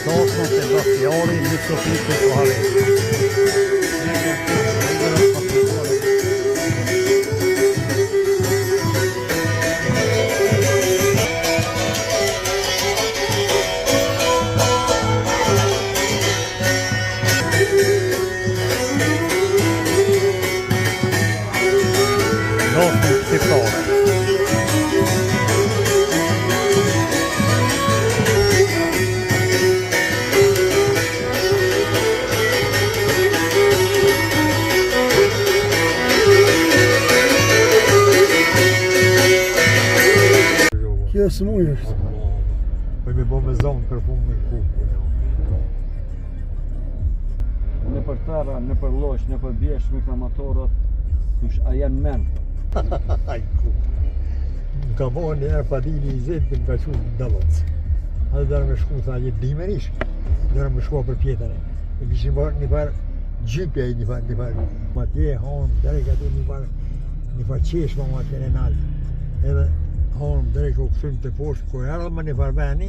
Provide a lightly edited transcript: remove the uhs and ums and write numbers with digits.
dasmën të bashkëjari një sofit të shari. Dasmën shqiptare. Kjo smuj është. Po me bo me zonë për punë me kupë. Në për tëra, në për losh, në për bjesh me krematorët, kush a janë men. Aj kupë. Më ka bo njerë pa dini i zetë dhe më ka qurë në dalotës. Adhe dërë me shku, tha një dimerish, dërë me shku për pjetëre. E kishë një farë gjypja i një farë, ma tje honë, dërë ka tu një farë qeshma ma tje në nalë. Edhe honë, dërë ka u kësujmë të poshtë, ko e ardhë më një farë veni,